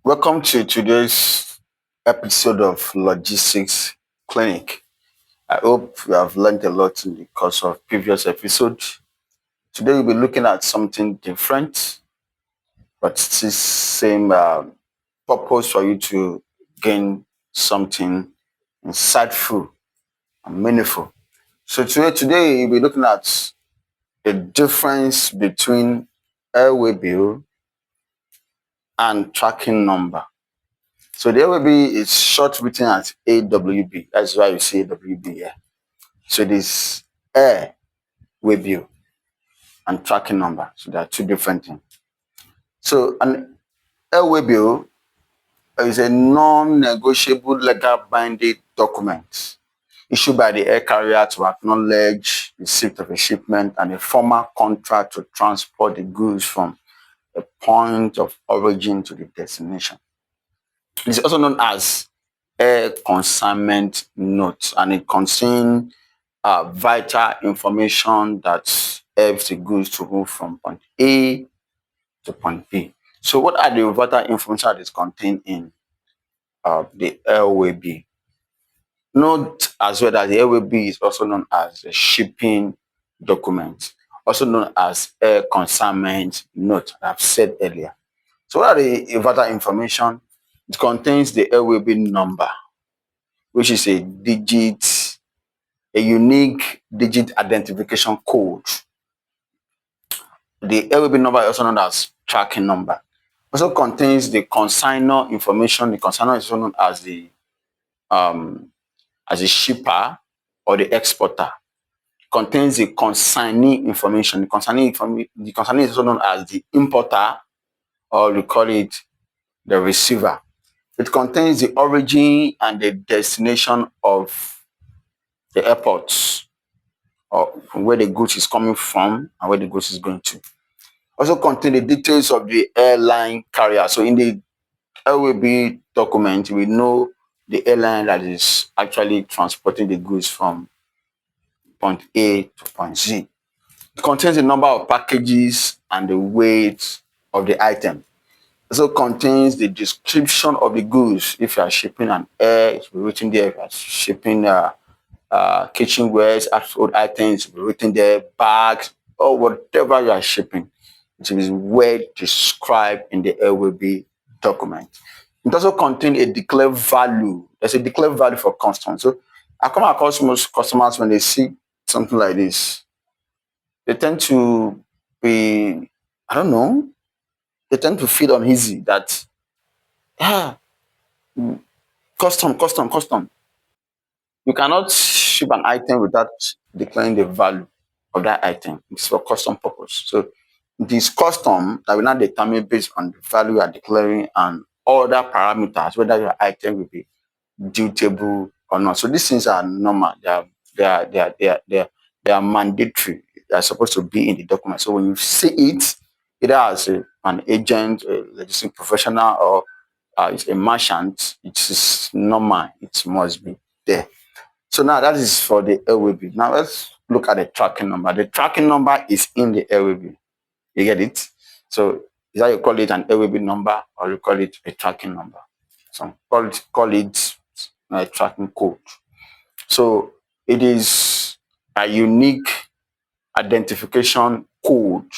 Welcome to today's episode of Logistics Clinic. I hope you have learned a lot in the course of previous episodes. Today we'll be looking at something different, but still same purpose for you to gain something insightful and meaningful. So today we'll be looking at the difference between Airway Bill and tracking number. So the AWB is short written as AWB. That's why you see AWB here. So this Airway Bill and tracking number. So there are two different things. So an Airway Bill is a non-negotiable legal binding document issued by the air carrier to acknowledge receipt of a shipment and a formal contract to transport the goods from a point of origin to the destination. It is also known as air consignment note, and it contains vital information that helps the goods to move from point A to point B. So what are the vital information that is contained in the Airway Bill? Note as well that the Airway Bill is also known as the shipping document, also known as air consignment note, I've said earlier. So what are the vital information? It contains the Airway Bill number, which is a unique digit identification code. The Airway Bill number is also known as tracking number. Also contains the consignor information. The consignor is also known as the shipper or the exporter. Contains the consignee information. The consignee is also known as the importer, or we call it the receiver. It contains the origin and the destination of the airports, or where the goods is coming from and where the goods is going to. Also contain the details of the airline carrier. So in the Airway Bill document, we know the airline that is actually transporting the goods from point A to point Z. It contains the number of packages and the weight of the item. Also contains the description of the goods. If you are shipping an air, it will be written there. If you are shipping kitchenwares, household items, it will be written there. Bags, or whatever you are shipping, it is well described in the Airway Bill document. It also contains a declared value. There's a declared value for customs. So I come across most customers when they see something like this, they tend to be, I don't know, they tend to feel uneasy that custom. You cannot ship an item without declaring the value of that item. It's for custom purpose. So this custom that will not determine based on the value you are declaring and other parameters whether your item will be dutable or not. So these things are normal. They are mandatory. They are supposed to be in the document. So when you see it, either as an agent, a logistic professional, or it's a merchant, it is normal. It must be there. So now that is for the Airway Bill. Now let's look at the tracking number. The tracking number is in the Airway Bill. You get it? So is that you call it an Airway Bill number or you call it a tracking number? So call it a tracking code. So it is a unique identification code,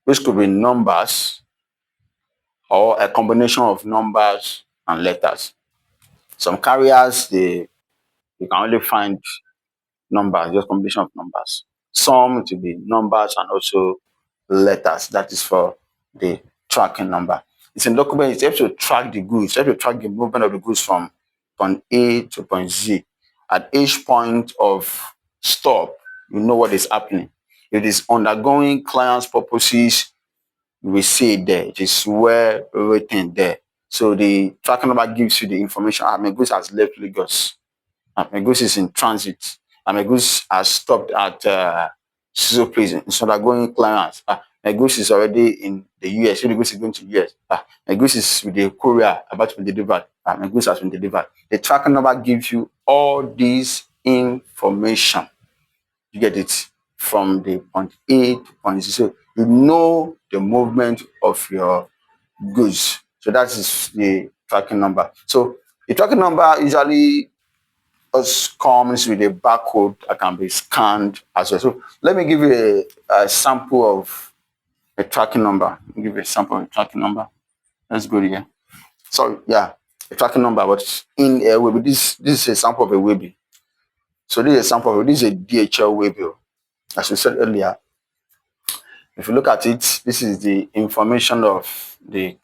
which could be numbers or a combination of numbers and letters. Some carriers, you can only find numbers, just combination of numbers. Some it will be numbers and also letters. That is for the tracking number. It's a document. It helps to track the goods. It helps to track the movement of the goods from point A to point Z. At each point of stop, you know what is happening. If it is undergoing client's purposes, you will see it there. It is well written there. So the tracking number gives you the information. My goods has left Lagos. My goods is in transit. My goods has stopped at so place. It's undergoing clients. My goods is already in the US. So the goods is going to US. My goods is with the courier about to be delivered. My goods has been delivered. The tracking number gives you all this information. You get it from the point A to point Z. So you know the movement of your goods. So that is the tracking number. So the tracking number usually just comes with a barcode that can be scanned as well. So let me give you a sample of a tracking number. Let me give you a sample of a tracking number. Let's go here. So yeah, a tracking number, but in a Waybill. This is a sample of a Waybill. So this is a sample of this is a DHL Waybill. As we said earlier, if you look at it, this is the information of the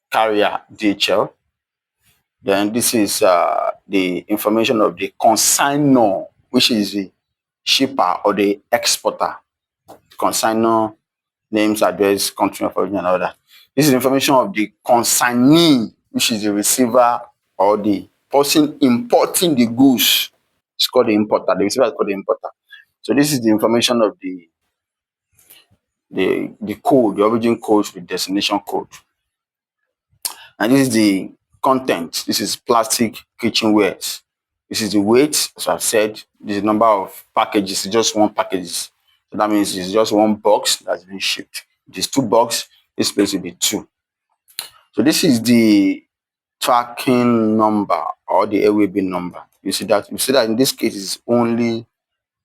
carrier DHL. Then this is the information of the consignor, which is the shipper or the exporter. Consignor, names, address, country of origin, and all that. This is information of the consignee, which is the receiver or the person importing the goods. It's called the importer. The receiver is called the importer. So this is the information of the code, the origin code, the destination code. And this is the content. This is plastic kitchenware. This is the weight, as I've said. This is the number of packages, it's just one package. So that means it's just one box that's been shipped. It is two boxes, this place will be two. So this is the tracking number or the Airway Bill number. You see that in this case it's only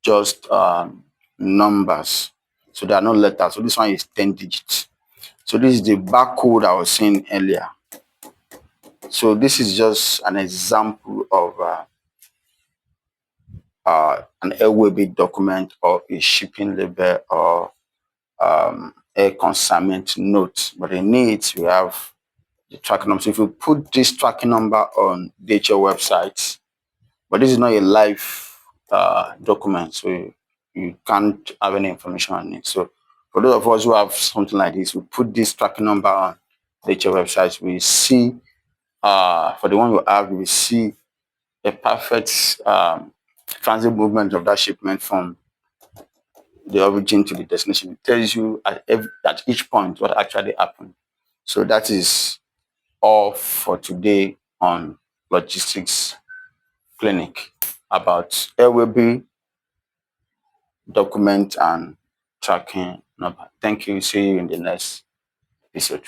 just numbers. So there are no letters. So this one is 10 digits. So this is the barcode I was saying earlier. So this is just an example of an Airway Bill document or a shipping label or air consignment note. But in it, we have the tracking number. So if you put this tracking number on DHL websites, but this is not a live document, so you can't have any information on it. So for those of us who have something like this, we put this tracking number on DHL websites, we see, for the one you have, we see a perfect transit movement of that shipment from the origin to the destination. It tells you at each point what actually happened. So that is all for today on Logistics Clinic about Airway Bill document and tracking number. Thank you. See you in the next episode.